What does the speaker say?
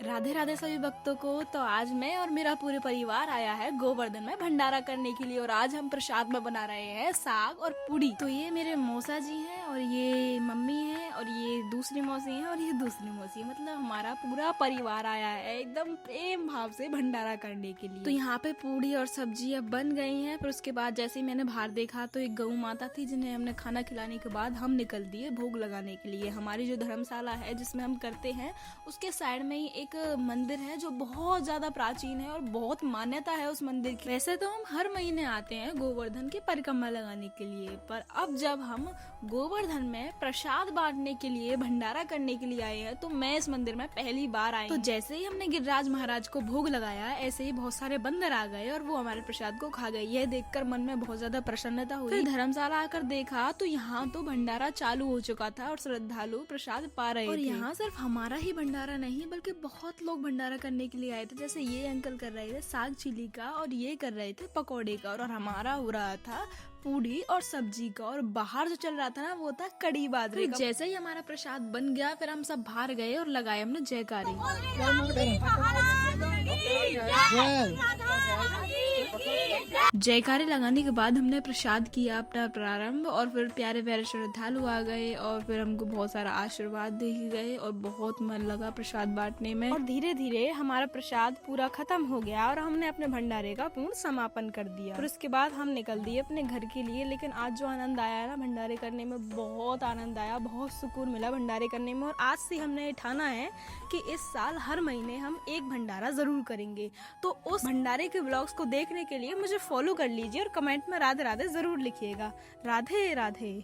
राधे राधे सभी भक्तों को। तो आज मैं और मेरा पूरे परिवार आया है गोवर्धन में भंडारा करने के लिए और आज हम प्रसाद में बना रहे हैं साग और पूड़ी। तो ये मेरे मौसा जी हैं और ये मम्मी है और ये दूसरी मौसी है और ये दूसरी मौसी है, मतलब हमारा पूरा परिवार आया है एकदम प्रेम भाव से भंडारा करने के लिए। तो यहाँ पे पूड़ी और सब्जी अब बन गई हैं। फिर उसके बाद जैसे ही मैंने बाहर देखा तो एक गौ माता थी जिन्हें हमने खाना खिलाने के बाद हम निकल दिए भोग लगाने के लिए। हमारी जो धर्मशाला है जिसमें हम करते हैं उसके साइड में ही एक मंदिर है जो बहुत ज्यादा प्राचीन है और बहुत मान्यता है उस मंदिर की। वैसे तो हम हर महीने आते हैं गोवर्धन की परिक्रमा लगाने के लिए, पर अब जब हम गोवर्धन में प्रसाद बांटने के लिए भंडारा करने के लिए आए हैं तो मैं इस मंदिर में पहली बार आई। तो जैसे ही हमने गिरिराज महाराज को भोग लगाया ऐसे ही बहुत सारे बंदर आ गए और वो हमारे प्रसाद को खा गए। यह देखकर मन में बहुत ज्यादा प्रसन्नता हुई। फिर धर्मशाला आकर देखा तो यहाँ तो भंडारा चालू हो चुका था और श्रद्धालु प्रसाद पा रहे थे। और यहाँ सिर्फ हमारा ही भंडारा नहीं बल्कि बहुत लोग भंडारा करने के लिए आए थे। जैसे ये अंकल कर रहे थे साग चिली का और ये कर रहे थे पकौड़े का और हमारा हो रहा था पूड़ी और सब्जी का और बाहर जो चल रहा था ना वो था कड़ी बाजरे का। जैसे ही हमारा प्रसाद बन गया फिर हम सब बाहर गए और लगाए हमने जयकारी। जयकारी लगाने के बाद हमने प्रसाद किया अपना प्रारंभ और फिर प्यारे प्यारे श्रद्धालु आ गए और फिर हमको बहुत सारा आशीर्वाद दे गए और बहुत मन लगा प्रसाद बांटने में। और धीरे धीरे हमारा प्रसाद पूरा खत्म हो गया और हमने अपने भंडारे का पूर्ण समापन कर दिया। और उसके बाद हम निकल दिए अपने घर के लिए। लेकिन आज जो आनंद आया है ना भंडारे करने में, बहुत आनंद आया, बहुत सुकून मिला भंडारे करने में। और आज से हमने ठाना है कि इस साल हर महीने हम एक भंडारा जरूर करेंगे। तो उस भंडारे के ब्लॉग्स को देखने के लिए मुझे फॉलो कर लीजिए और कमेंट में राधे राधे जरूर लिखिएगा। राधे राधे।